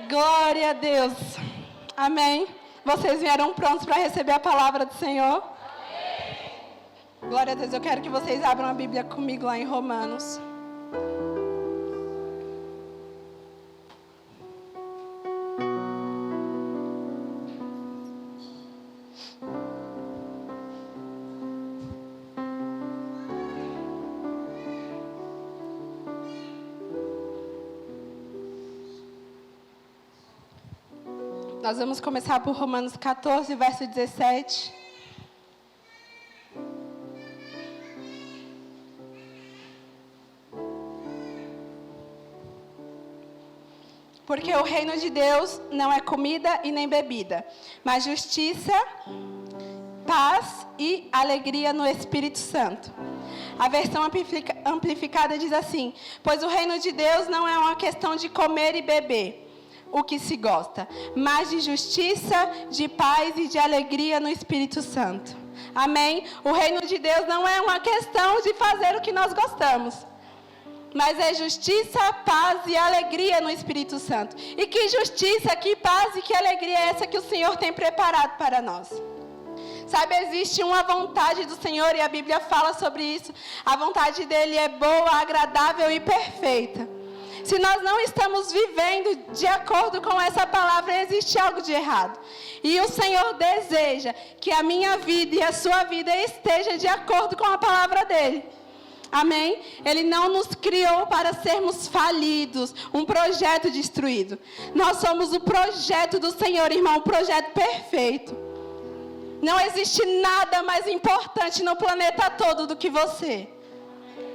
Glória a Deus. Amém. Vocês vieram prontos para receber a palavra do Senhor? Amém. Glória a Deus. Eu quero que vocês abram a Bíblia comigo lá em Romanos. Nós vamos começar por Romanos 14, verso 17. Porque o reino de Deus não é comida e nem bebida, mas justiça, paz e alegria no Espírito Santo. A versão amplificada diz assim: pois o reino de Deus não é uma questão de comer e beber o que se gosta, mas de justiça, de paz e de alegria no Espírito Santo. Amém? O reino de Deus não é uma questão de fazer o que nós gostamos, mas é justiça, paz e alegria no Espírito Santo. E que justiça, que paz e que alegria é essa que o Senhor tem preparado para nós? Sabe, existe uma vontade do Senhor e a Bíblia fala sobre isso. A vontade dele é boa, agradável e perfeita. Se nós não estamos vivendo de acordo com essa palavra, existe algo de errado. E o Senhor deseja que a minha vida e a sua vida esteja de acordo com a palavra dele. Amém? Ele não nos criou para sermos falidos, um projeto destruído. Nós somos o projeto do Senhor, irmão, um projeto perfeito. Não existe nada mais importante no planeta todo do que você.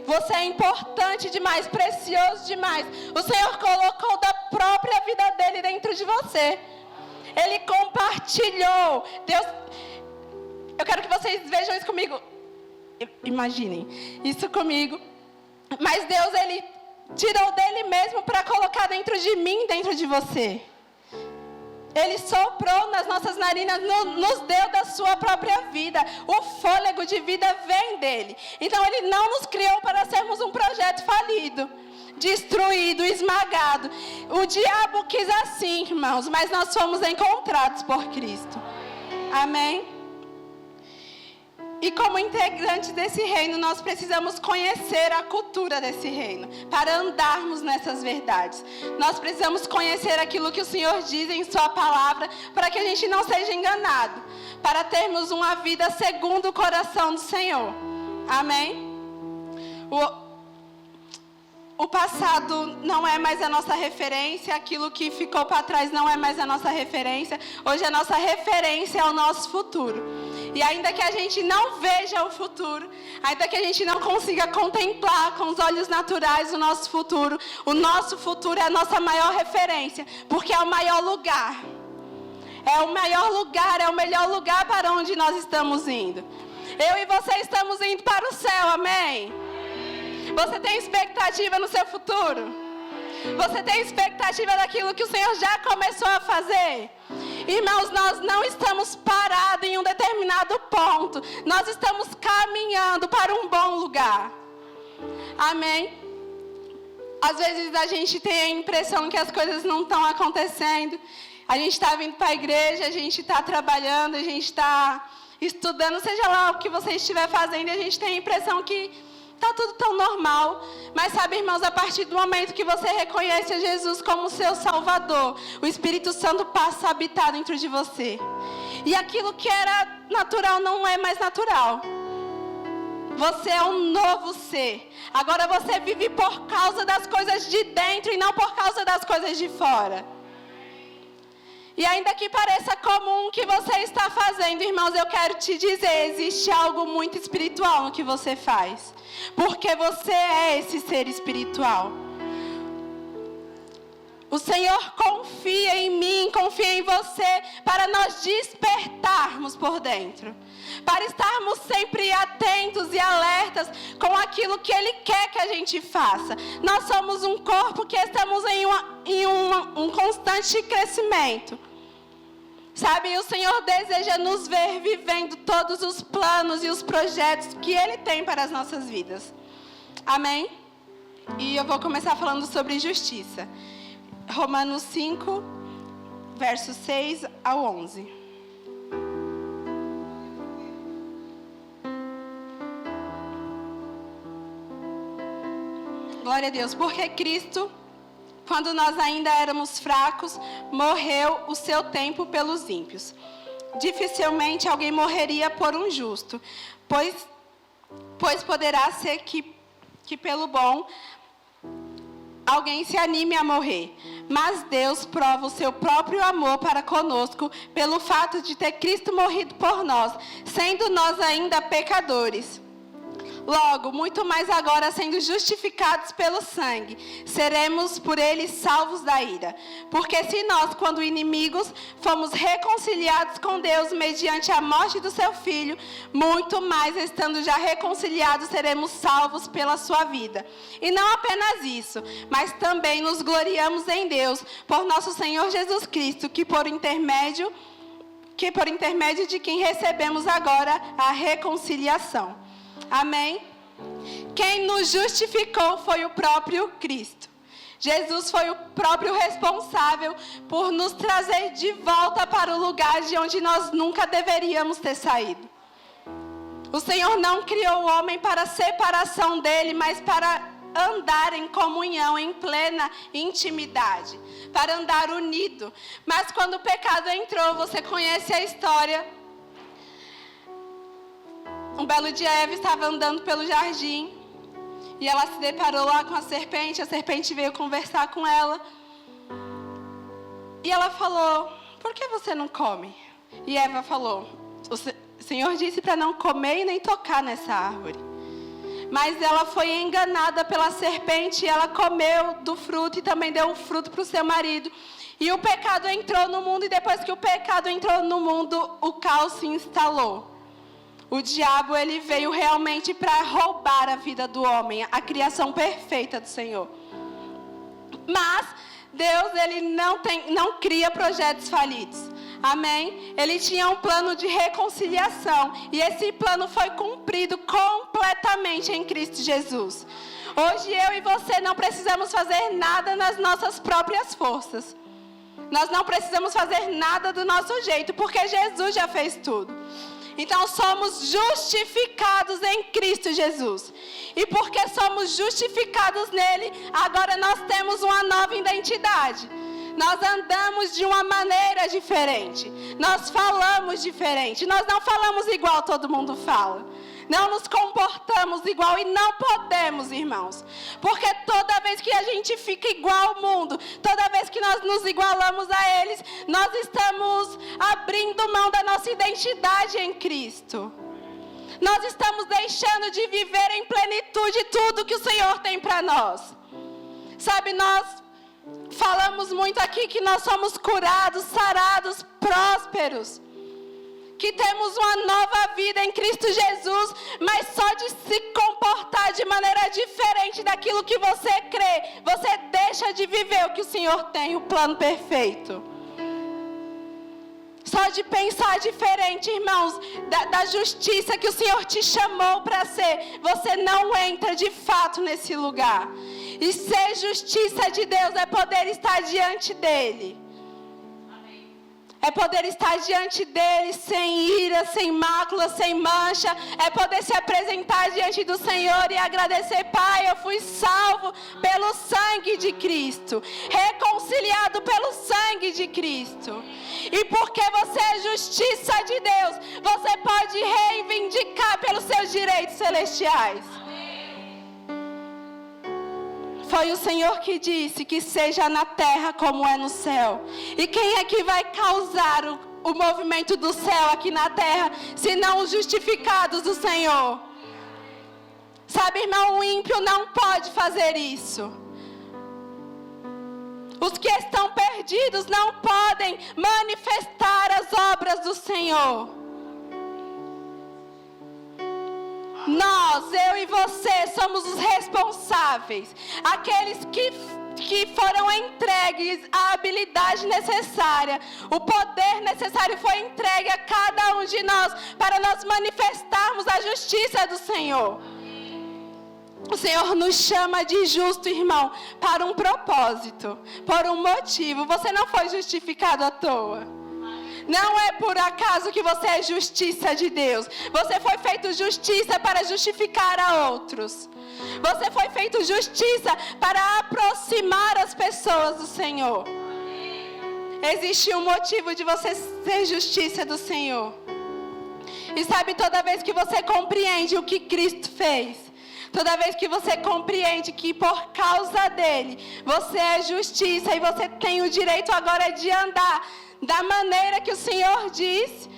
Você é importante demais, precioso demais. O Senhor colocou da própria vida dele dentro de você. Ele compartilhou. Deus, eu quero que vocês vejam isso comigo. Imaginem isso comigo. Mas Deus, ele tirou dele mesmo para colocar dentro de mim, dentro de você. Ele soprou nas nossas narinas, nos deu da sua própria vida. O fôlego de vida vem dele. Então ele não nos criou para sermos um projeto falido, destruído, esmagado. O diabo quis assim, irmãos, mas nós fomos encontrados por Cristo. Amém? E como integrantes desse reino, nós precisamos conhecer a cultura desse reino, para andarmos nessas verdades. Nós precisamos conhecer aquilo que o Senhor diz em sua palavra, para que a gente não seja enganado, para termos uma vida segundo o coração do Senhor. Amém? O passado não é mais a nossa referência, aquilo que ficou para trás não é mais a nossa referência. Hoje a nossa referência é o nosso futuro. E ainda que a gente não veja o futuro, ainda que a gente não consiga contemplar com os olhos naturais o nosso futuro é a nossa maior referência, porque é o maior lugar. É o maior lugar, é o melhor lugar para onde nós estamos indo. Eu e você estamos indo para o céu, amém? Você tem expectativa no seu futuro? Você tem expectativa daquilo que o Senhor já começou a fazer? Irmãos, nós não estamos parados em um determinado ponto. Nós estamos caminhando para um bom lugar. Amém? Às vezes a gente tem a impressão que as coisas não estão acontecendo. A gente está vindo para a igreja, a gente está trabalhando, a gente está estudando, seja lá o que você estiver fazendo, e a gente tem a impressão que está tudo tão normal. Mas sabe, irmãos, a partir do momento que você reconhece a Jesus como seu Salvador, o Espírito Santo passa a habitar dentro de você. E aquilo que era natural não é mais natural. Você é um novo ser. Agora você vive por causa das coisas de dentro e não por causa das coisas de fora. E ainda que pareça comum o que você está fazendo, irmãos, eu quero te dizer, existe algo muito espiritual no que você faz. Porque você é esse ser espiritual. O Senhor confia em mim, confia em você, para nós despertarmos por dentro. Para estarmos sempre atentos e alertas com aquilo que Ele quer que a gente faça. Nós somos um corpo que estamos em um constante crescimento. Sabe, o Senhor deseja nos ver vivendo todos os planos e os projetos que Ele tem para as nossas vidas. Amém? E eu vou começar falando sobre justiça. Romanos 5, versos 6 ao 11. Glória a Deus, porque Cristo, quando nós ainda éramos fracos, morreu o seu tempo pelos ímpios. Dificilmente alguém morreria por um justo, pois poderá ser que pelo bom alguém se anime a morrer. Mas Deus prova o seu próprio amor para conosco pelo fato de ter Cristo morrido por nós, sendo nós ainda pecadores. Logo, muito mais agora, sendo justificados pelo sangue, seremos por ele salvos da ira. Porque se nós, quando inimigos, fomos reconciliados com Deus mediante a morte do seu Filho, muito mais, estando já reconciliados, seremos salvos pela sua vida. E não apenas isso, mas também nos gloriamos em Deus, por nosso Senhor Jesus Cristo, que por intermédio de quem recebemos agora a reconciliação. Amém? Quem nos justificou foi o próprio Cristo. Jesus foi o próprio responsável por nos trazer de volta para o lugar de onde nós nunca deveríamos ter saído. O Senhor não criou o homem para separação dele, mas para andar em comunhão, em plena intimidade, para andar unido. Mas quando o pecado entrou, você conhece a história. Um belo dia, Eva estava andando pelo jardim e ela se deparou lá com a serpente veio conversar com ela. E ela falou, por que você não come? E Eva falou, o Senhor disse para não comer e nem tocar nessa árvore. Mas ela foi enganada pela serpente e ela comeu do fruto e também deu o fruto para o seu marido. E o pecado entrou no mundo e depois que o pecado entrou no mundo, o caos se instalou. O diabo, ele veio realmente para roubar a vida do homem, a criação perfeita do Senhor. Mas Deus, ele não cria projetos falidos. Amém? Ele tinha um plano de reconciliação. E esse plano foi cumprido completamente em Cristo Jesus. Hoje eu e você não precisamos fazer nada nas nossas próprias forças. Nós não precisamos fazer nada do nosso jeito, porque Jesus já fez tudo. Então somos justificados em Cristo Jesus. E porque somos justificados nele, agora nós temos uma nova identidade. Nós andamos de uma maneira diferente. Nós falamos diferente. Nós não falamos igual todo mundo fala. Não nos comportamos igual e não podemos, irmãos. Porque toda vez que a gente fica igual ao mundo, toda vez que nós nos igualamos a eles, nós estamos abrindo mão da nossa identidade em Cristo. Nós estamos deixando de viver em plenitude tudo que o Senhor tem para nós. Sabe, nós falamos muito aqui que nós somos curados, sarados, prósperos. Que temos uma nova vida em Cristo Jesus, mas só de se comportar de maneira diferente daquilo que você crê, você deixa de viver o que o Senhor tem, o plano perfeito. Só de pensar diferente, irmãos, da justiça que o Senhor te chamou para ser, você não entra de fato nesse lugar. E ser justiça de Deus é poder estar diante dEle. É poder estar diante dele sem ira, sem mácula, sem mancha. É poder se apresentar diante do Senhor e agradecer, Pai, eu fui salvo pelo sangue de Cristo. Reconciliado pelo sangue de Cristo. E porque você é justiça de Deus, você pode reivindicar pelos seus direitos celestiais. Foi o Senhor que disse que seja na terra como é no céu. E quem é que vai causar o movimento do céu aqui na terra, senão os justificados do Senhor? Sabe, irmão, o ímpio não pode fazer isso. Os que estão perdidos não podem manifestar as obras do Senhor. Nós, eu e você, somos os responsáveis. Aqueles que foram entregues a habilidade necessária. O poder necessário foi entregue a cada um de nós para nós manifestarmos a justiça do Senhor. O Senhor nos chama de justo, irmão, para um propósito, por um motivo. Você não foi justificado à toa. Não é por acaso que você é justiça de Deus. Você foi feito justiça para justificar a outros. Você foi feito justiça para aproximar as pessoas do Senhor. Existe um motivo de você ser justiça do Senhor. E sabe, toda vez que você compreende o que Cristo fez, toda vez que você compreende que por causa dele, você é justiça e você tem o direito agora de andar da maneira que o Senhor diz.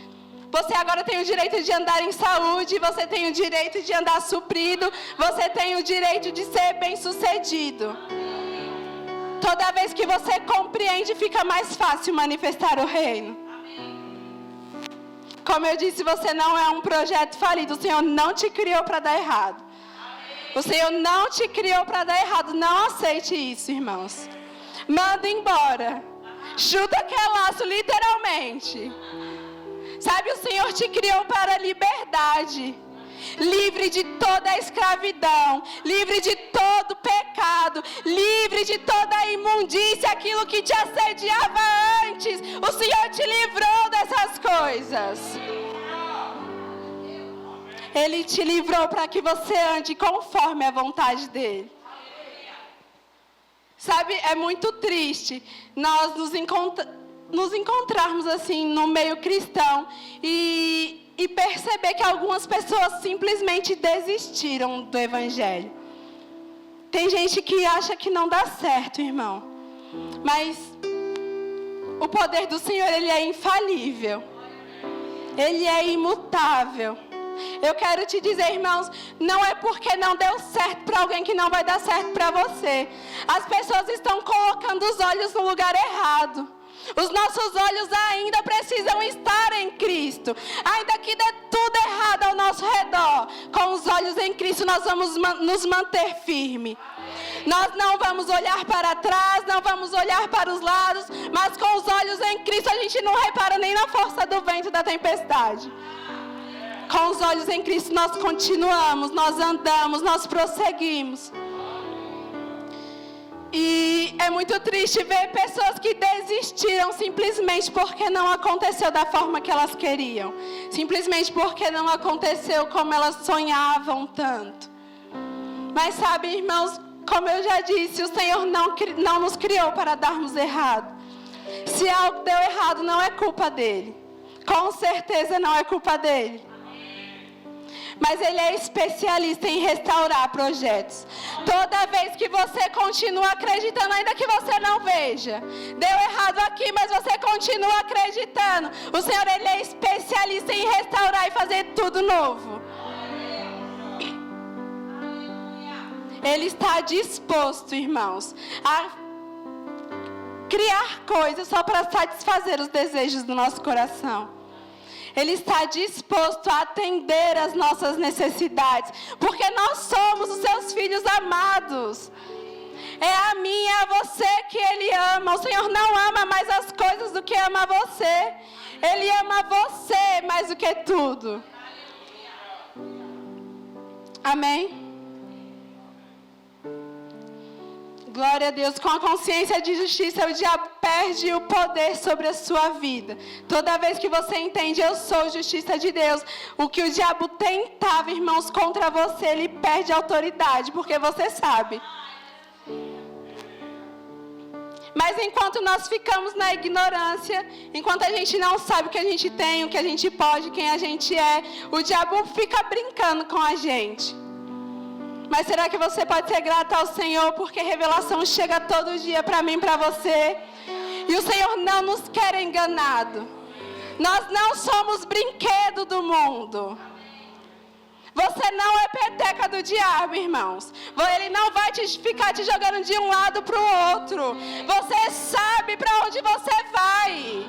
Você agora tem o direito de andar em saúde, você tem o direito de andar suprido, você tem o direito de ser bem-sucedido. Toda vez que você compreende, fica mais fácil manifestar o reino. Como eu disse, você não é um projeto falido. O Senhor não te criou para dar errado. O Senhor não te criou para dar errado. Não aceite isso, irmãos. Manda embora. Chuta aquele laço, literalmente. Sabe, o Senhor te criou para a liberdade. Livre de toda a escravidão, livre de todo pecado, livre de toda a imundícia, aquilo que te assediava antes. O Senhor te livrou dessas coisas. Ele te livrou para que você ande conforme a vontade dele. Sabe, é muito triste nós nos encontrarmos assim no meio cristão e perceber que algumas pessoas simplesmente desistiram do evangelho. Tem gente que acha que não dá certo, irmão. Mas o poder do Senhor, ele é infalível. Ele é imutável. Eu quero te dizer, irmãos, não é porque não deu certo para alguém que não vai dar certo para você. As pessoas estão colocando os olhos no lugar errado. Os nossos olhos ainda precisam estar em Cristo. Ainda que dê tudo errado ao nosso redor, com os olhos em Cristo nós vamos nos manter firmes. Nós não vamos olhar para trás, não vamos olhar para os lados, mas com os olhos em Cristo a gente não repara nem na força do vento da tempestade. Com os olhos em Cristo nós continuamos, nós andamos, nós prosseguimos. E é muito triste ver pessoas que desistiram simplesmente porque não aconteceu da forma que elas queriam. Simplesmente porque não aconteceu como elas sonhavam tanto. Mas sabe, irmãos, como eu já disse, o Senhor não nos criou para darmos errado. Se algo deu errado, não é culpa dele. Com certeza não é culpa dele. Mas ele é especialista em restaurar projetos. Toda vez que você continua acreditando, ainda que você não veja, deu errado aqui, mas você continua acreditando, o Senhor, ele é especialista em restaurar e fazer tudo novo. Ele está disposto, irmãos, a criar coisas só para satisfazer os desejos do nosso coração. Ele está disposto a atender as nossas necessidades, porque nós somos os seus filhos amados. É a mim e a você que Ele ama. O Senhor não ama mais as coisas do que ama você. Ele ama você mais do que tudo. Amém? Glória a Deus. Com a consciência de justiça, o diabo perde o poder sobre a sua vida. Toda vez que você entende, eu sou justiça de Deus, o que o diabo tentava, irmãos, contra você, ele perde a autoridade, porque você sabe. Mas enquanto nós ficamos na ignorância, enquanto a gente não sabe o que a gente tem, o que a gente pode, quem a gente é, o diabo fica brincando com a gente. Mas será que você pode ser grato ao Senhor, porque revelação chega todo dia para mim e para você? E o Senhor não nos quer enganado. Nós não somos brinquedo do mundo. Você não é peteca do diabo, irmãos. Ele não vai ficar te jogando de um lado para o outro. Você sabe para onde você vai.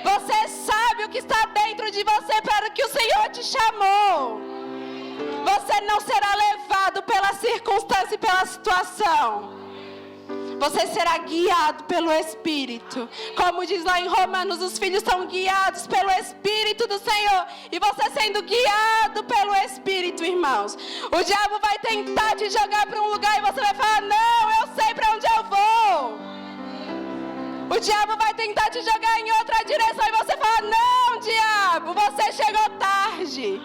Você sabe o que está dentro de você para o que o Senhor te chamou. Você não será levado pela circunstância e pela situação. Você será guiado pelo Espírito. Como diz lá em Romanos, os filhos são guiados pelo Espírito do Senhor. E você sendo guiado pelo Espírito, irmãos, o diabo vai tentar te jogar para um lugar e você vai falar: não, eu sei para onde eu vou. O diabo vai tentar te jogar em outra direção e você fala: não, diabo, você chegou tarde.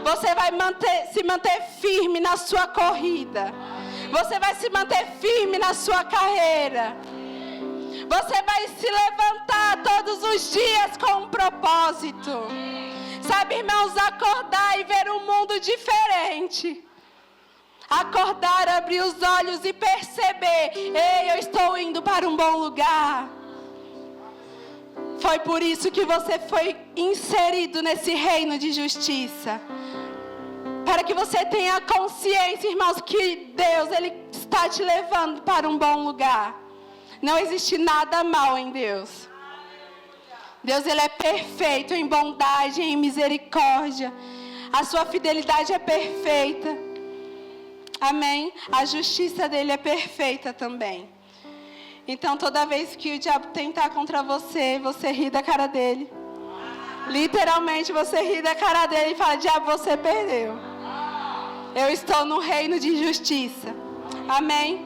Você vai se manter firme na sua corrida. Você vai se manter firme na sua carreira. Você vai se levantar todos os dias com um propósito. Sabe, irmãos, acordar e ver um mundo diferente. Acordar, abrir os olhos e perceber: ei, eu estou indo para um bom lugar. Foi por isso que você foi inserido nesse reino de justiça. Para que você tenha consciência, irmãos, que Deus, Ele está te levando para um bom lugar. Não existe nada mal em Deus. Deus, Ele é perfeito em bondade, em misericórdia. A sua fidelidade é perfeita. Amém? A justiça dele é perfeita também. Então, toda vez que o diabo tentar contra você, você ri da cara dele. Literalmente, você ri da cara dele e fala: diabo, você perdeu. Eu estou no reino de justiça. Amém?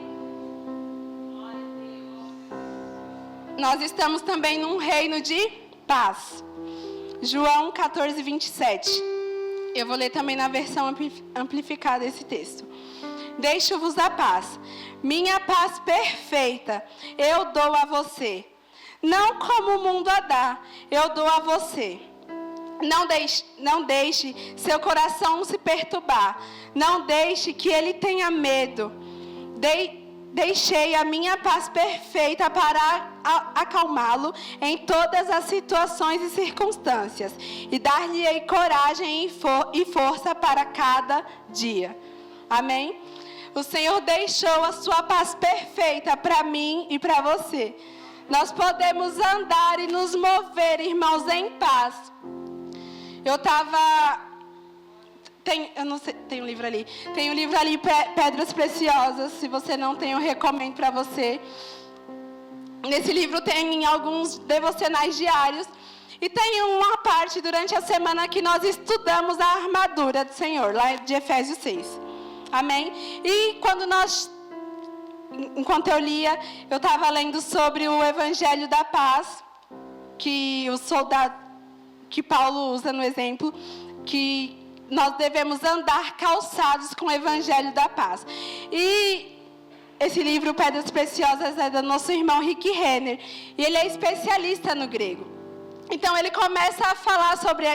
Nós estamos também num reino de paz. João 14, 27. Eu vou ler também na versão amplificada esse texto. Deixo-vos a paz. Minha paz perfeita eu dou a você. Não como o mundo a dá, eu dou a você. Não deixe seu coração se perturbar. Não deixe que ele tenha medo. Deixei a minha paz perfeita para acalmá-lo em todas as situações e circunstâncias. E dar-lhe coragem e força para cada dia. Amém? O Senhor deixou a sua paz perfeita para mim e para você. Nós podemos andar e nos mover, irmãos, em paz. Eu não sei, tem um livro ali. Tem um livro ali, Pedras Preciosas. Se você não tem, eu recomendo para você. Nesse livro tem alguns devocionais diários. E tem uma parte durante a semana que nós estudamos a armadura do Senhor, lá de Efésios 6. Amém? E enquanto eu lia, eu estava lendo sobre o Evangelho da Paz, que o soldado, que Paulo usa no exemplo, que nós devemos andar calçados com o Evangelho da Paz. E esse livro, Pedras Preciosas, é do nosso irmão Rick Renner, e ele é especialista no grego. Então ele começa a falar sobre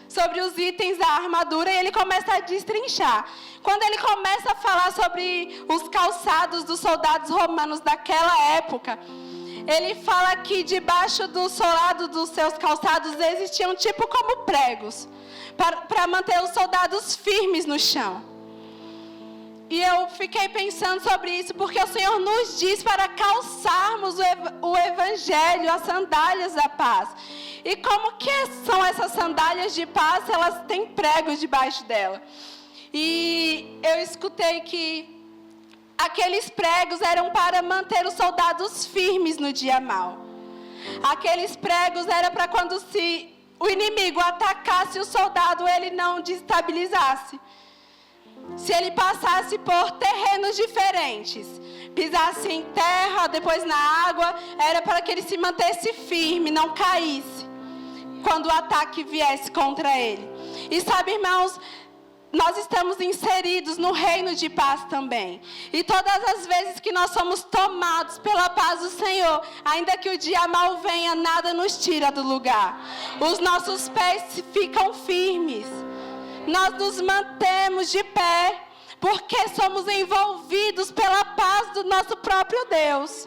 sobre os itens da armadura, e ele começa a destrinchar. Quando ele começa a falar sobre os calçados dos soldados romanos daquela época, ele fala que debaixo do solado dos seus calçados existiam tipo como pregos, para manter os soldados firmes no chão. E eu fiquei pensando sobre isso, porque o Senhor nos diz para calçarmos o Evangelho, as sandálias da paz. E como que são essas sandálias de paz? Elas têm pregos debaixo dela. E eu escutei que aqueles pregos eram para manter os soldados firmes no dia mau. Aqueles pregos eram para quando o inimigo atacasse o soldado, ele não desestabilizasse. Se ele passasse por terrenos diferentes, pisasse em terra, depois na água, era para que ele se mantesse firme, não caísse quando o ataque viesse contra ele. E sabe, irmãos, nós estamos inseridos no reino de paz também. E todas as vezes que nós somos tomados pela paz do Senhor, ainda que o dia mal venha, nada nos tira do lugar. Os nossos pés ficam firmes. Nós nos mantemos de pé, porque somos envolvidos pela paz do nosso próprio Deus.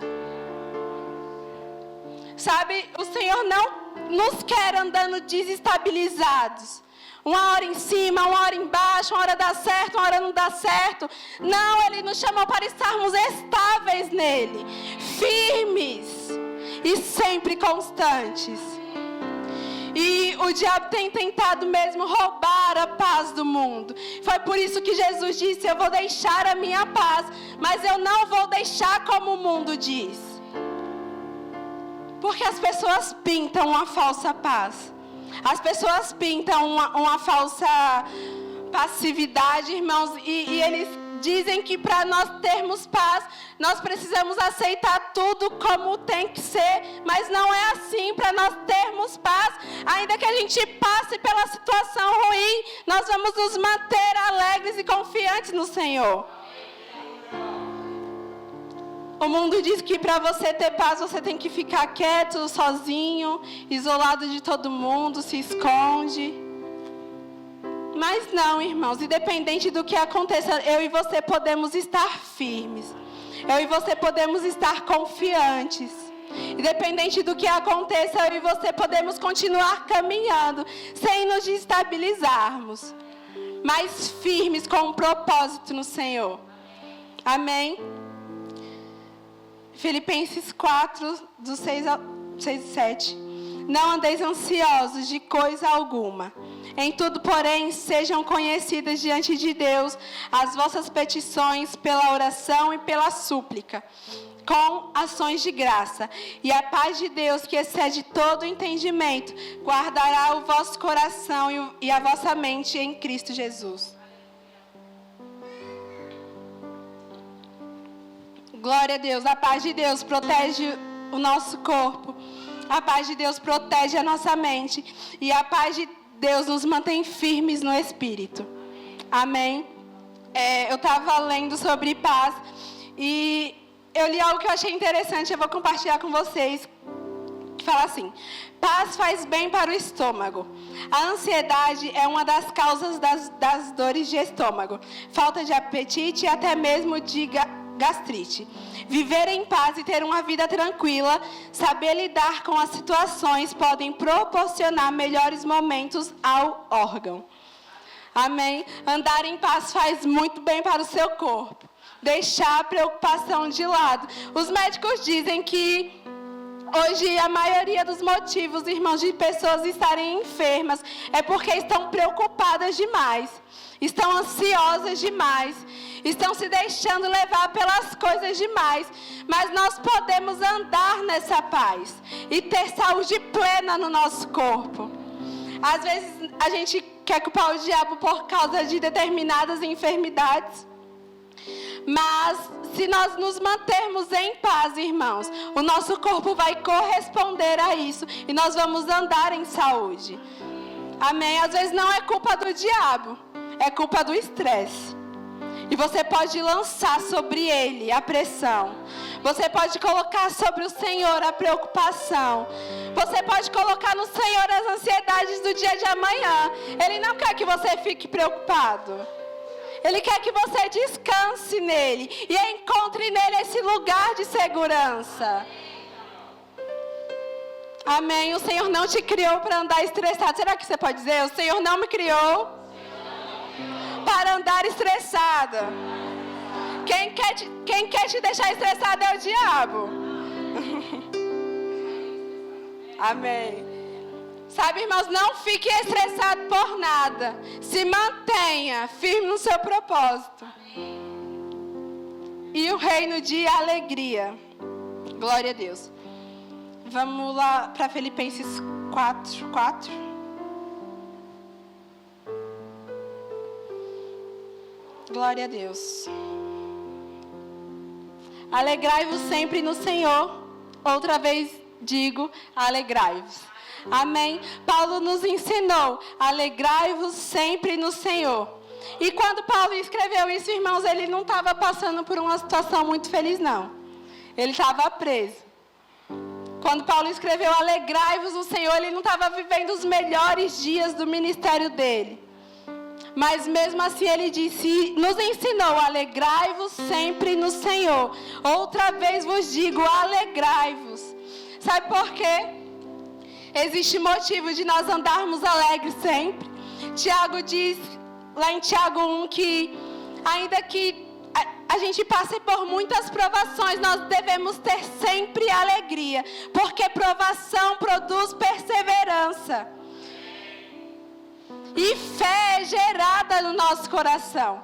Sabe, o Senhor não nos quer andando desestabilizados. Uma hora em cima, uma hora embaixo, uma hora dá certo, uma hora não dá certo. Não, Ele nos chamou para estarmos estáveis nele, firmes e sempre constantes. E o diabo tem tentado mesmo roubar a paz do mundo. Foi por isso que Jesus disse: eu vou deixar a minha paz, mas eu não vou deixar como o mundo diz. Porque as pessoas pintam uma falsa paz. As pessoas pintam uma falsa passividade, irmãos, e eles dizem que para nós termos paz, nós precisamos aceitar tudo como tem que ser, mas não é assim. Para nós termos paz, ainda que a gente passe pela situação ruim, nós vamos nos manter alegres e confiantes no Senhor. O mundo diz que para você ter paz, você tem que ficar quieto, sozinho, isolado de todo mundo, se esconde. Mas não, irmãos, independente do que aconteça, eu e você podemos estar firmes. Eu e você podemos estar confiantes. Independente do que aconteça, eu e você podemos continuar caminhando, sem nos desestabilizarmos, mas firmes com um propósito no Senhor. Amém? Filipenses 4, do 6 e 7. Não andeis ansiosos de coisa alguma. Em tudo, porém, sejam conhecidas diante de Deus as vossas petições pela oração e pela súplica, com ações de graça. E a paz de Deus, que excede todo entendimento, guardará o vosso coração e a vossa mente em Cristo Jesus. Glória a Deus. A paz de Deus protege o nosso corpo. A paz de Deus protege a nossa mente. E a paz de Deus nos mantém firmes no Espírito. Amém? Eu estava lendo sobre paz e eu li algo que eu achei interessante. Eu vou compartilhar com vocês. Que fala assim: paz faz bem para o estômago. A ansiedade é uma das causas das dores de estômago, falta de apetite e até mesmo de gastrite. Viver em paz e ter uma vida tranquila, saber lidar com as situações, podem proporcionar melhores momentos ao órgão. Amém? Andar em paz faz muito bem para o seu corpo. Deixar a preocupação de lado. Os médicos dizem que hoje a maioria dos motivos, irmãos, de pessoas estarem enfermas é porque estão preocupadas demais. Estão ansiosas demais. Estão se deixando levar pelas coisas demais. Mas nós podemos andar nessa paz e ter saúde plena no nosso corpo. Às vezes a gente quer culpar o diabo por causa de determinadas enfermidades. Mas se nós nos mantermos em paz, irmãos, o nosso corpo vai corresponder a isso e nós vamos andar em saúde. Amém? Às vezes não é culpa do diabo, é culpa do estresse. E você pode lançar sobre ele a pressão. Você pode colocar sobre o Senhor a preocupação. Você pode colocar no Senhor as ansiedades do dia de amanhã. Ele não quer que você fique preocupado. Ele quer que você descanse nele e encontre nele esse lugar de segurança. Amém? O Senhor não te criou para andar estressado. Será que você pode dizer? O Senhor não me criou para andar estressada. Quem quer te deixar estressado é o diabo. Amém. Sabe, irmãos, não fique estressado por nada. Se mantenha firme no seu propósito. E o reino de alegria. Glória a Deus. Vamos lá para Filipenses 4. Glória a Deus. Alegrai-vos sempre no Senhor. Outra vez digo, alegrai-vos. Amém? Paulo nos ensinou, alegrai-vos sempre no Senhor. E quando Paulo escreveu isso, irmãos, ele não estava passando por uma situação muito feliz, não. Ele estava preso. Quando Paulo escreveu, alegrai-vos no Senhor, ele não estava vivendo os melhores dias do ministério dele. Mas mesmo assim ele disse, nos ensinou, alegrai-vos sempre no Senhor. Outra vez vos digo, alegrai-vos. Sabe por quê? Existe motivo de nós andarmos alegres sempre. Tiago diz, lá em Tiago 1, que ainda que a gente passe por muitas provações, nós devemos ter sempre alegria. Porque provação produz perseverança. e fé é gerada no nosso coração.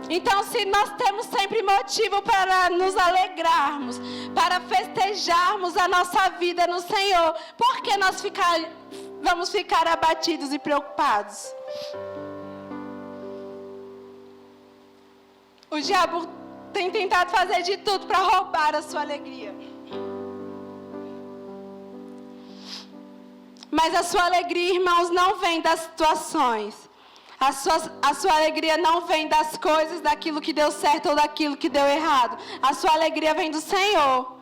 Então, se nós temos sempre motivo para nos alegrarmos, para festejarmos a nossa vida no Senhor, por que nós vamos ficar abatidos e preocupados? O diabo tem tentado fazer de tudo para roubar a sua alegria. Mas a sua alegria, irmãos, não vem das situações. A sua alegria não vem das coisas, daquilo que deu certo ou daquilo que deu errado. A sua alegria vem do Senhor,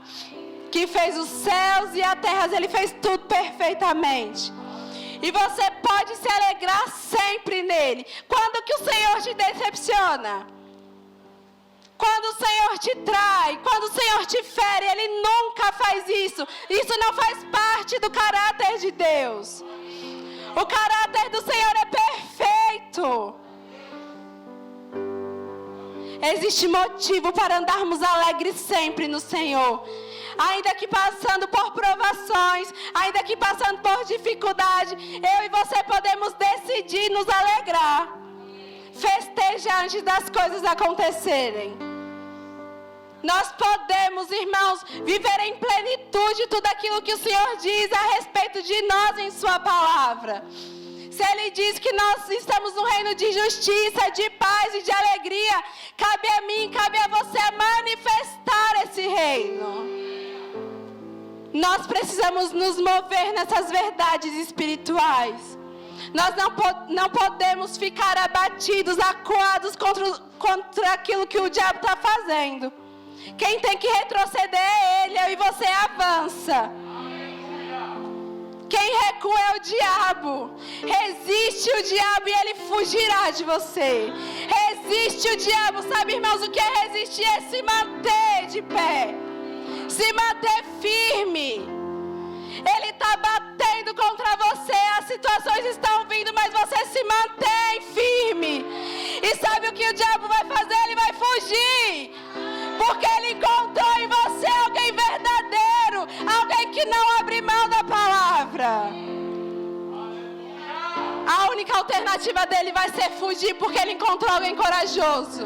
que fez os céus e a terra. Ele fez tudo perfeitamente. E você pode se alegrar sempre nele. Quando que o Senhor te decepciona? Quando o Senhor te trai, quando o Senhor te fere, Ele nunca faz isso. Isso não faz parte do caráter de Deus. O caráter do Senhor é perfeito. Existe motivo para andarmos alegres sempre no Senhor. Ainda que passando por provações, ainda que passando por dificuldade, eu e você podemos decidir nos alegrar. Festejar antes das coisas acontecerem. Nós podemos, irmãos, viver em plenitude tudo aquilo que o Senhor diz a respeito de nós em sua palavra. Se Ele diz que nós estamos no reino de justiça, de paz e de alegria, cabe a mim, cabe a você manifestar esse reino. Nós precisamos nos mover nessas verdades espirituais. Nós não podemos ficar abatidos, acuados contra aquilo que o diabo está fazendo. Quem tem que retroceder é ele, eu e você avança. Quem recua é o diabo. Resiste o diabo e ele fugirá de você. Resiste o diabo, sabe, irmãos, o que é resistir? É se manter de pé, se manter firme. Ele está batendo contra você, as situações estão vindo, mas você se mantém firme. E sabe o que o diabo vai fazer? Ele vai fugir. Porque ele encontrou em você alguém verdadeiro, alguém que não abre mão da palavra. A única alternativa dele vai ser fugir, porque ele encontrou alguém corajoso.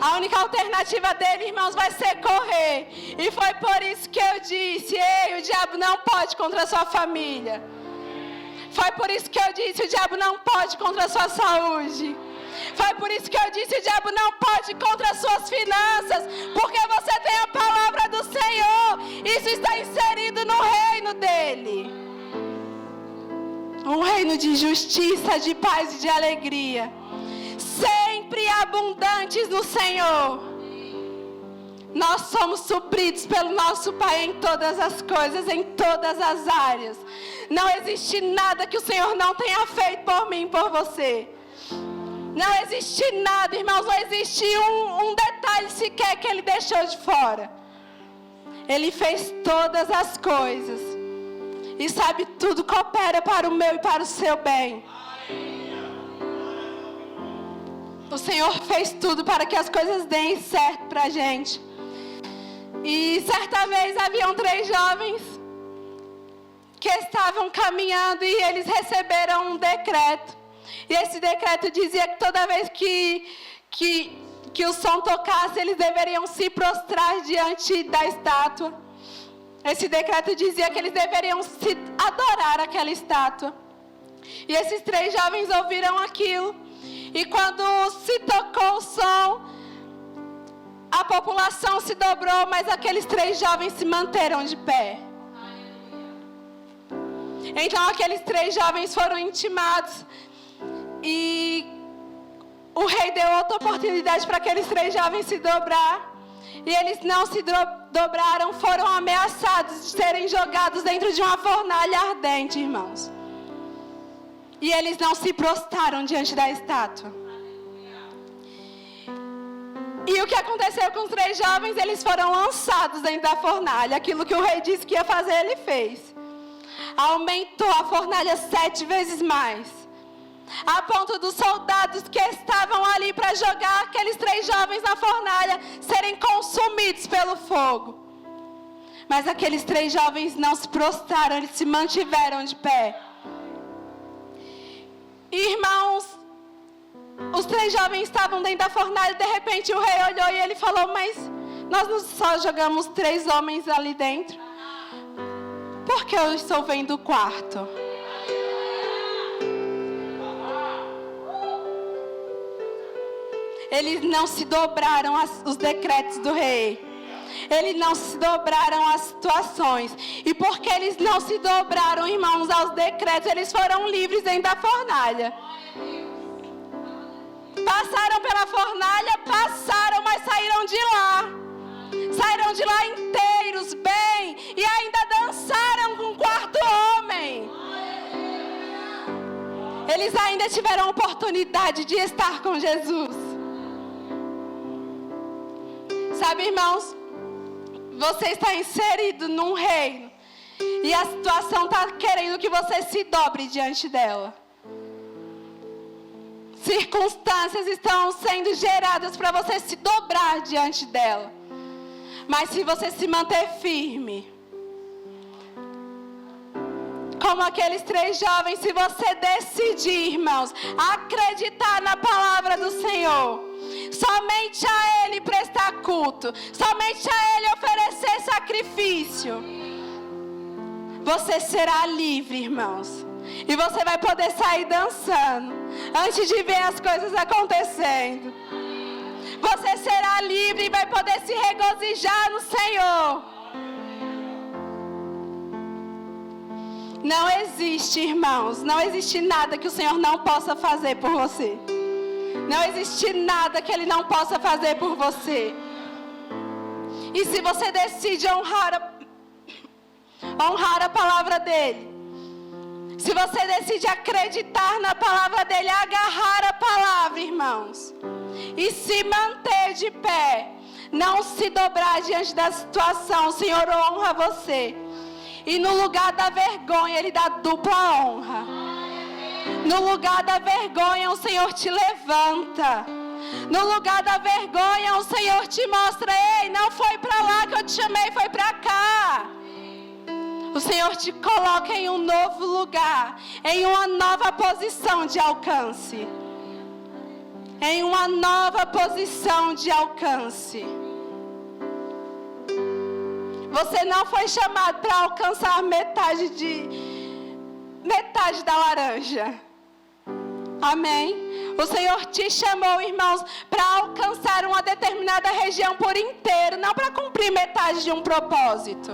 A única alternativa dele, irmãos, vai ser correr. E foi por isso que eu disse: ei, o diabo não pode contra a sua família. Foi por isso que eu disse: o diabo não pode contra a sua saúde. Foi por isso que eu disse: o diabo não pode contra as suas finanças. Porque você tem a palavra do Senhor. Isso está inserido no reino dele. Um reino de justiça, de paz e de alegria. Sempre abundantes no Senhor. Nós somos supridos pelo nosso Pai em todas as coisas, em todas as áreas. Não existe nada que o Senhor não tenha feito por mim e por você. Não existe nada, irmãos, não existe um detalhe sequer que Ele deixou de fora. Ele fez todas as coisas. E sabe, tudo coopera para o meu e para o seu bem. O Senhor fez tudo para que as coisas deem certo para a gente. E certa vez haviam 3 jovens que estavam caminhando e eles receberam um decreto. E esse decreto dizia que toda vez que o som tocasse, eles deveriam se prostrar diante da estátua. Esse decreto dizia que eles deveriam se adorar aquela estátua. E esses 3 jovens ouviram aquilo. E quando se tocou o som, a população se dobrou, mas aqueles 3 jovens se manteram de pé. Então aqueles 3 jovens foram intimados. E o rei deu outra oportunidade para aqueles 3 jovens se dobrar. E eles não se dobraram, foram ameaçados de serem jogados dentro de uma fornalha ardente, irmãos. E eles não se prostraram diante da estátua. E o que aconteceu com os 3 jovens? Eles foram lançados dentro da fornalha. Aquilo que o rei disse que ia fazer, ele fez. Aumentou a fornalha 7 vezes mais. A ponto dos soldados que estavam ali para jogar aqueles 3 jovens na fornalha serem consumidos pelo fogo. Mas aqueles 3 jovens não se prostraram, eles se mantiveram de pé. Irmãos, os 3 jovens estavam dentro da fornalha e de repente o rei olhou e ele falou: mas nós não só jogamos 3 homens ali dentro? Por que eu estou vendo o 4? Eles não se dobraram os decretos do rei. Eles não se dobraram às situações. E porque eles não se dobraram, irmãos, aos decretos, eles foram livres dentro da fornalha. Passaram pela fornalha, passaram, mas saíram de lá. Saíram de lá inteiros, bem, e ainda dançaram com o 4º homem. Eles ainda tiveram a oportunidade de estar com Jesus. Sabe, irmãos, você está inserido num reino e a situação está querendo que você se dobre diante dela. Circunstâncias estão sendo geradas para você se dobrar diante dela. Mas se você se manter firme, como aqueles 3 jovens, se você decidir, irmãos, acreditar na palavra do Senhor, somente a Ele prestar culto, somente a Ele oferecer sacrifício, você será livre, irmãos. E você vai poder sair dançando antes de ver as coisas acontecendo. Você será livre e vai poder se regozijar no Senhor. Não existe, irmãos, não existe nada que o Senhor não possa fazer por você. Não existe nada que Ele não possa fazer por você. E se você decide honrar a palavra dEle, se você decide acreditar na palavra dEle, agarrar a palavra, irmãos, e se manter de pé, não se dobrar diante da situação, o Senhor honra você. E no lugar da vergonha, Ele dá dupla honra. No lugar da vergonha, o Senhor te levanta. No lugar da vergonha, o Senhor te mostra: ei, não foi para lá que eu te chamei, foi para cá. O Senhor te coloca em um novo lugar, em uma nova posição de alcance. Em uma nova posição de alcance. Você não foi chamado para alcançar metade da laranja. Amém? O Senhor te chamou, irmãos, para alcançar uma determinada região por inteiro, não para cumprir metade de um propósito.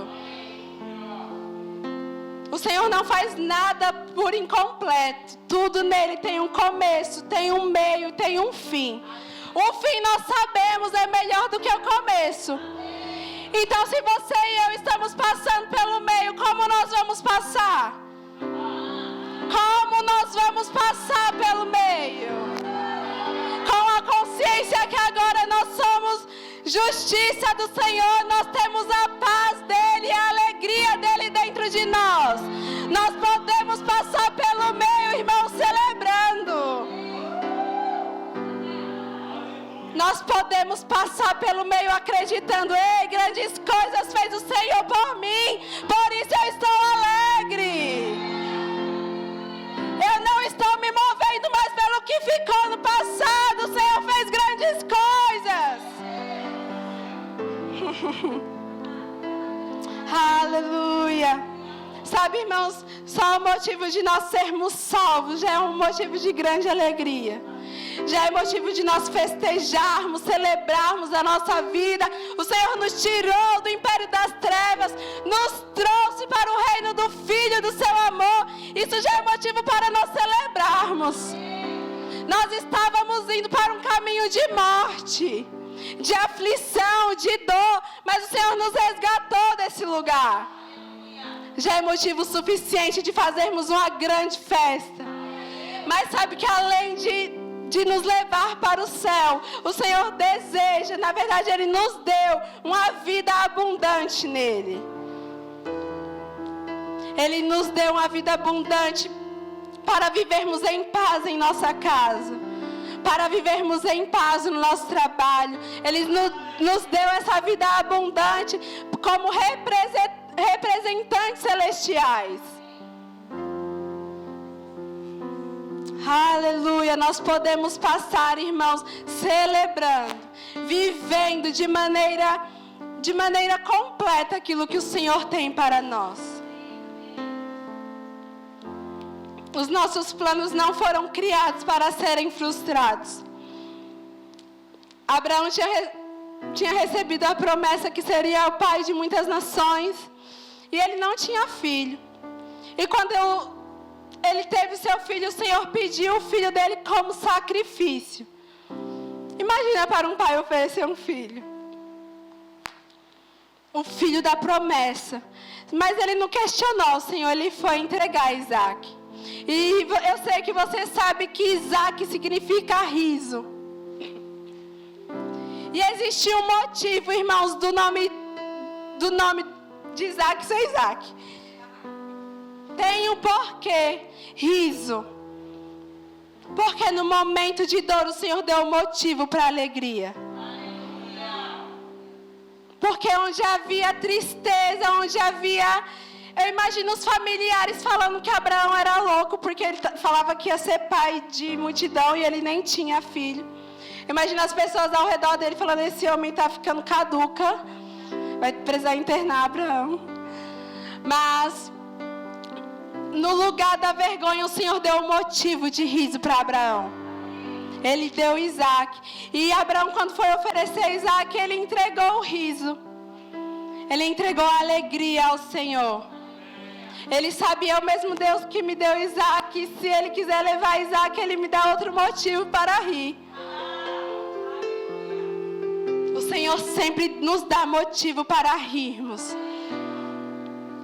O Senhor não faz nada por incompleto. Tudo nele tem um começo, tem um meio, tem um fim. O fim nós sabemos é melhor do que o começo. Então, se você e eu estamos passando pelo meio, como nós vamos passar? Como nós vamos passar pelo meio? Com a consciência que agora nós somos justiça do Senhor, nós temos a paz dEle, a alegria dEle dentro de nós. Nós podemos passar pelo meio, irmão, celebrando. Nós podemos passar pelo meio acreditando: ei, grandes coisas fez o Senhor por mim, por isso eu estou alegre. Eu não estou me movendo mais pelo que ficou no passado. O Senhor fez grandes coisas. Aleluia. Sabe, irmãos, só o motivo de nós sermos salvos já é um motivo de grande alegria. Já é motivo de nós festejarmos, celebrarmos a nossa vida. O Senhor nos tirou do império das trevas, nos trouxe para o reino do Filho do seu amor. Isso já é motivo para nós celebrarmos. Nós estávamos indo para um caminho de morte, de aflição, de dor, mas o Senhor nos resgatou desse lugar. Já é motivo suficiente de fazermos uma grande festa. Mas sabe que além de nos levar para o céu, o Senhor deseja, na verdade Ele nos deu uma vida abundante nele. Ele nos deu uma vida abundante para vivermos em paz em nossa casa, para vivermos em paz no nosso trabalho. Ele nos deu essa vida abundante como representantes celestiais. Aleluia, nós podemos passar, irmãos, celebrando, vivendo de maneira completa aquilo que o Senhor tem para nós. Os nossos planos não foram criados para serem frustrados. Abraão tinha recebido a promessa que seria o pai de muitas nações, e ele não tinha filho. E quando ele teve seu filho, o Senhor pediu o filho dele como sacrifício. Imagina para um pai oferecer um filho. O filho da promessa. Mas ele não questionou o Senhor, ele foi entregar Isaac. E eu sei que você sabe que Isaac significa riso. E existe um motivo, irmãos, do nome de Isaac ser Isaac. Tem um porquê, riso. Porque no momento de dor o Senhor deu um motivo para alegria. Porque onde havia tristeza, onde havia... Eu imagino os familiares falando que Abraão era louco, porque ele falava que ia ser pai de multidão e ele nem tinha filho. Imagina as pessoas ao redor dele falando, esse homem está ficando caduca, vai precisar internar Abraão. Mas no lugar da vergonha, o Senhor deu um motivo de riso para Abraão. Ele deu Isaac. E Abraão, quando foi oferecer Isaac, ele entregou o riso. Ele entregou a alegria ao Senhor. Ele sabia, o mesmo Deus que me deu Isaac, se Ele quiser levar Isaac, Ele me dá outro motivo para rir. O Senhor sempre nos dá motivo para rirmos.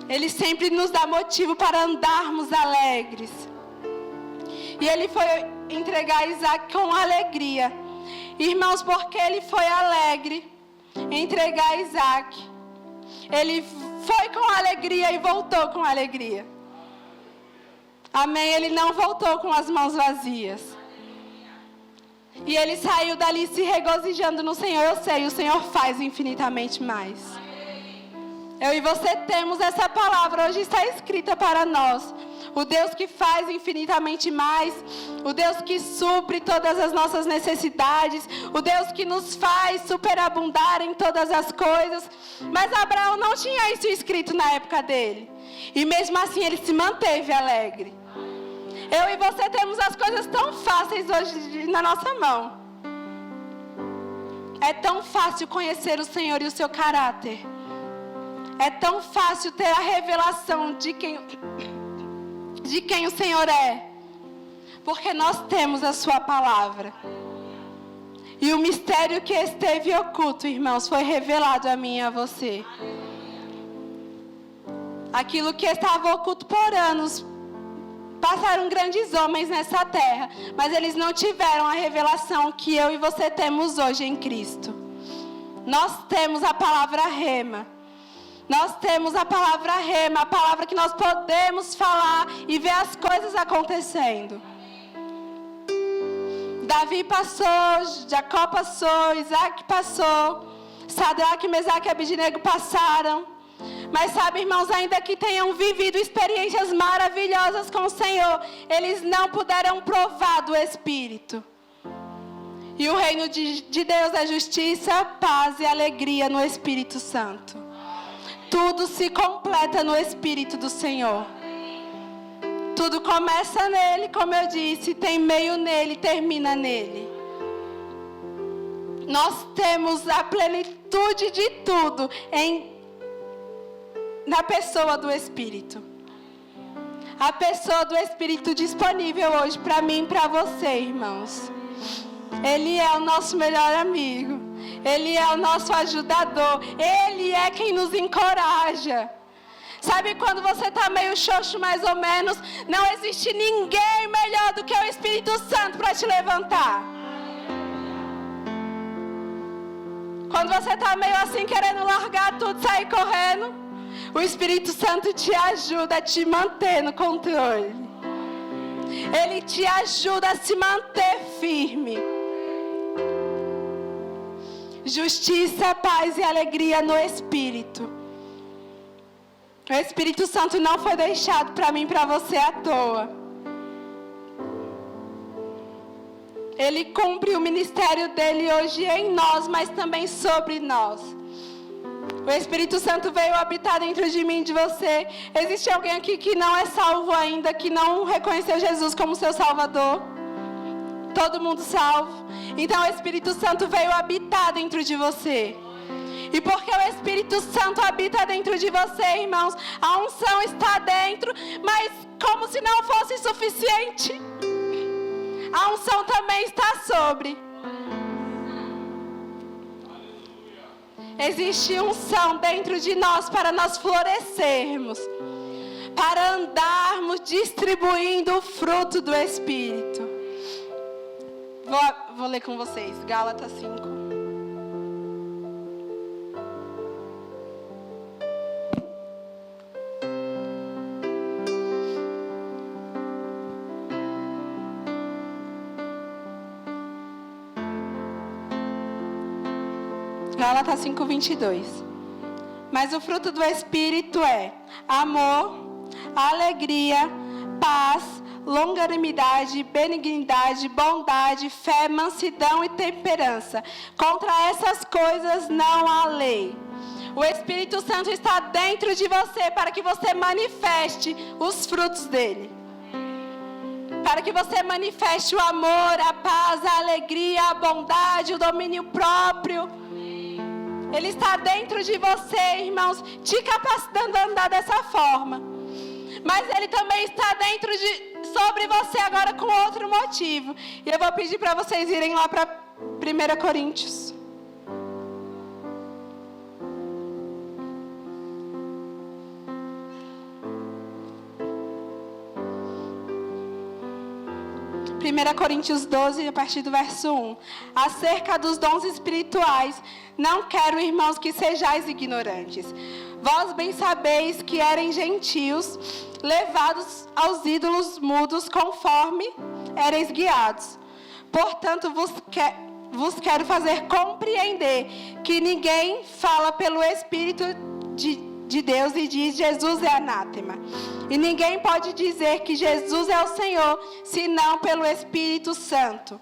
Ele sempre nos dá motivo para andarmos alegres. E Ele foi entregar Isaac com alegria. Irmãos, porque Ele foi alegre em entregar Isaac, Ele foi com alegria e voltou com alegria. Amém? Ele não voltou com as mãos vazias. E ele saiu dali se regozijando no Senhor. Eu sei, o Senhor faz infinitamente mais. Eu e você temos essa palavra, hoje está escrita para nós. O Deus que faz infinitamente mais, o Deus que supre todas as nossas necessidades, o Deus que nos faz superabundar em todas as coisas. Mas Abraão não tinha isso escrito na época dele. E mesmo assim ele se manteve alegre. Eu e você temos as coisas tão fáceis hoje na nossa mão. É tão fácil conhecer o Senhor e o seu caráter. É tão fácil ter a revelação de quem o Senhor é. Porque nós temos a sua palavra. E o mistério que esteve oculto, irmãos, foi revelado a mim e a você. Aquilo que estava oculto por anos, passaram grandes homens nessa terra, mas eles não tiveram a revelação que eu e você temos hoje em Cristo. Nós temos a palavra rema. Nós temos a palavra rema, a palavra que nós podemos falar e ver as coisas acontecendo. Davi passou, Jacó passou, Isaac passou, Sadraque, Mesaque e Abednego passaram. Mas sabe, irmãos, ainda que tenham vivido experiências maravilhosas com o Senhor, eles não puderam provar do Espírito. E o reino de Deus é justiça, paz e alegria no Espírito Santo. Tudo se completa no Espírito do Senhor. Tudo começa nele, como eu disse, tem meio nele, termina nele. Nós temos a plenitude de tudo na pessoa do Espírito. A pessoa do Espírito disponível hoje para mim e para você, irmãos. Ele é o nosso melhor amigo. Ele é o nosso ajudador. Ele é quem nos encoraja. Sabe quando você está meio xoxo mais ou menos? Não existe ninguém melhor do que o Espírito Santo para te levantar. Quando você está meio assim querendo largar tudo, sair correndo, o Espírito Santo te ajuda a te manter no controle. Ele te ajuda a se manter firme. Justiça, paz e alegria no Espírito. O Espírito Santo não foi deixado para mim e para você à toa. Ele cumpre o ministério dele hoje em nós, mas também sobre nós. O Espírito Santo veio habitar dentro de mim e de você. Existe alguém aqui que não é salvo ainda, que não reconheceu Jesus como seu Salvador? Todo mundo salvo. Então o Espírito Santo veio habitar dentro de você. E porque o Espírito Santo habita dentro de você, irmãos, a unção está dentro, mas como se não fosse suficiente, a unção também está sobre. Existe unção dentro de nós para nós florescermos, para andarmos distribuindo o fruto do Espírito. Vou ler com vocês, Gálatas 5. Gálatas 5:22. Mas o fruto do Espírito é amor, alegria, paz, longanimidade, benignidade, bondade, fé, mansidão e temperança. Contra essas coisas não há lei. O Espírito Santo está dentro de você para que você manifeste os frutos dele. Para que você manifeste o amor, a paz, a alegria, a bondade, o domínio próprio. Ele está dentro de você, irmãos, te capacitando a andar dessa forma. Mas Ele também está sobre você agora com outro motivo. E eu vou pedir para vocês irem lá para 1 Coríntios. Coríntios 12, a partir do verso 1. Acerca dos dons espirituais, não quero, irmãos, que sejais ignorantes. Vós bem sabeis que eram gentios, levados aos ídolos mudos, conforme ereis guiados. Portanto, vos quero fazer compreender que ninguém fala pelo Espírito de Deus e diz Jesus é anátema. E ninguém pode dizer que Jesus é o Senhor, senão pelo Espírito Santo.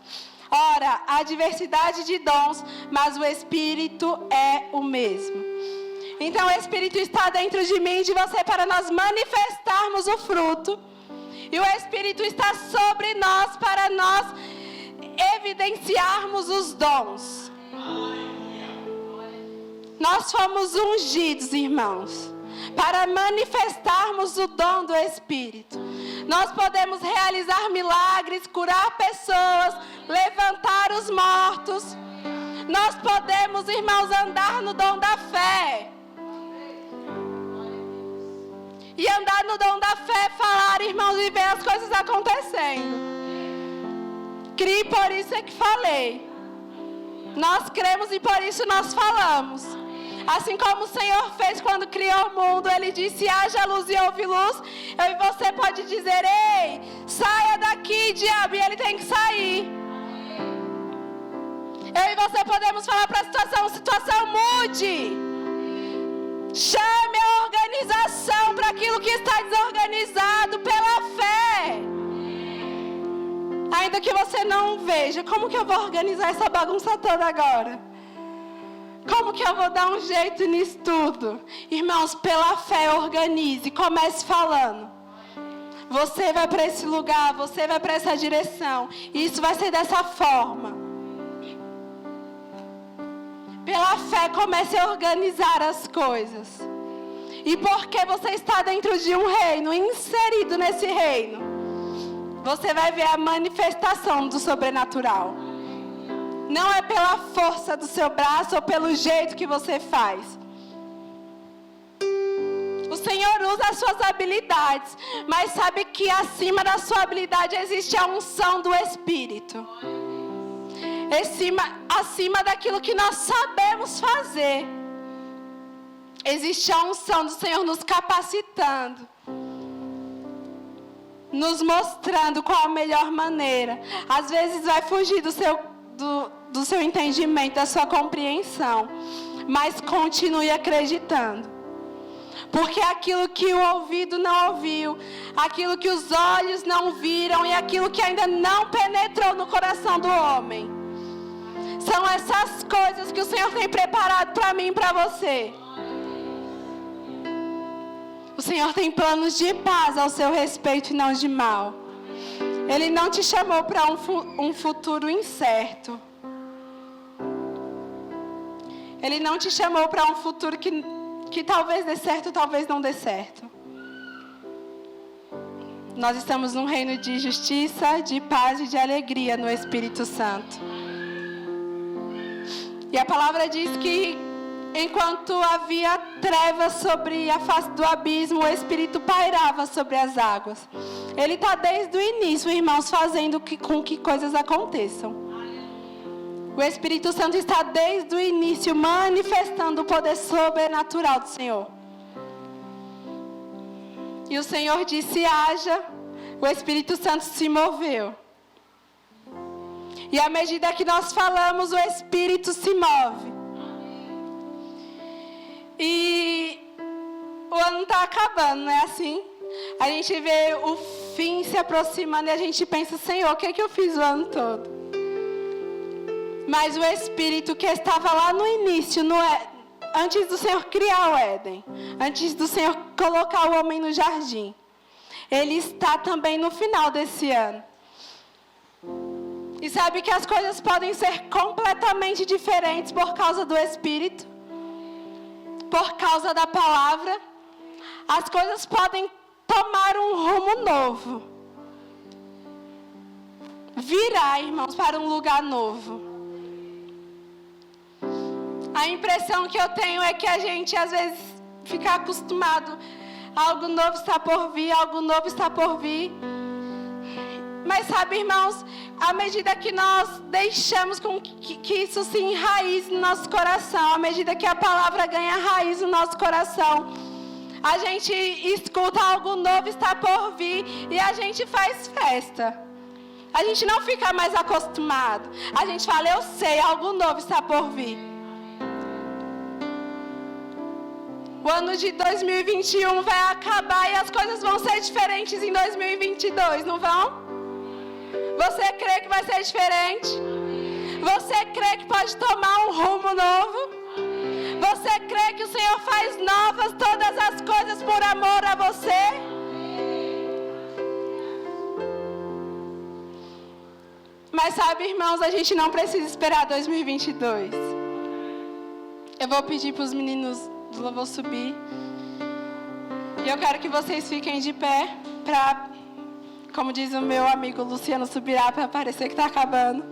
Ora, há diversidade de dons, mas o Espírito é o mesmo. Então o Espírito está dentro de mim e de você para nós manifestarmos o fruto. E o Espírito está sobre nós para nós evidenciarmos os dons. Nós fomos ungidos, irmãos, para manifestarmos o dom do Espírito. Nós podemos realizar milagres, curar pessoas, levantar os mortos. Nós podemos, irmãos, andar no dom da fé. E andar no dom da fé, falar, irmãos, e ver as coisas acontecendo. Crie, por isso é que falei. Nós cremos e por isso nós falamos. Assim como o Senhor fez quando criou o mundo, Ele disse, haja luz e houve luz. Eu e você pode dizer, ei, saia daqui, diabo, e ele tem que sair. Eu e você podemos falar para a situação mude. Chame a organização para aquilo que está desorganizado pela fé. Ainda que você não veja, como que eu vou organizar essa bagunça toda agora? Como que eu vou dar um jeito nisso tudo? Irmãos, pela fé, organize, comece falando. Você vai para esse lugar, você vai para essa direção. E isso vai ser dessa forma. Pela fé, comece a organizar as coisas. E porque você está dentro de um reino, inserido nesse reino, você vai ver a manifestação do sobrenatural. Não é pela força do seu braço ou pelo jeito que você faz. O Senhor usa as suas habilidades, mas sabe que acima da sua habilidade existe a unção do Espírito. Acima daquilo que nós sabemos fazer, existe a unção do Senhor nos capacitando. nos mostrando qual a melhor maneira. Às vezes vai fugir do seu entendimento, da sua compreensão. Mas continue acreditando. Porque aquilo que o ouvido não ouviu, aquilo que os olhos não viram e aquilo que ainda não penetrou no coração do homem, são essas coisas que o Senhor tem preparado para mim e para você. O Senhor tem planos de paz ao seu respeito e não de mal. Ele não te chamou para um futuro incerto. Ele não te chamou para um futuro que talvez dê certo, talvez não dê certo. Nós estamos num reino de justiça, de paz e de alegria no Espírito Santo. E a palavra diz que enquanto havia trevas sobre a face do abismo, o Espírito pairava sobre as águas. Ele está desde o início, irmãos, fazendo com que coisas aconteçam. O Espírito Santo está desde o início manifestando o poder sobrenatural do Senhor. E o Senhor disse: haja. O Espírito Santo se moveu. E à medida que nós falamos, o Espírito se move. E o ano está acabando, não é assim? A gente vê o fim se aproximando e a gente pensa: Senhor, o que é que eu fiz o ano todo? Mas o Espírito que estava lá no início, antes do Senhor criar o Éden, antes do Senhor colocar o homem no jardim, Ele está também no final desse ano. E sabe que as coisas podem ser completamente diferentes por causa do Espírito, por causa da palavra. As coisas podem tomar um rumo novo, virar, irmãos, para um lugar novo. A impressão que eu tenho é que a gente às vezes fica acostumado. Algo novo está por vir, algo novo está por vir. Mas sabe, irmãos, à medida que nós deixamos que isso se enraize no nosso coração, à medida que a palavra ganha raiz no nosso coração, a gente escuta algo novo está por vir e a gente faz festa. A gente não fica mais acostumado. A gente fala: eu sei, algo novo está por vir. O ano de 2021 vai acabar e as coisas vão ser diferentes em 2022, não vão? Você crê que vai ser diferente? Você crê que pode tomar um rumo novo? Você crê que o Senhor faz novas todas as coisas por amor a você? Mas sabe, irmãos, a gente não precisa esperar 2022. Eu vou pedir para os meninos do louvor subir. E eu quero que vocês fiquem de pé para, como diz o meu amigo Luciano Subirá, para parecer que está acabando.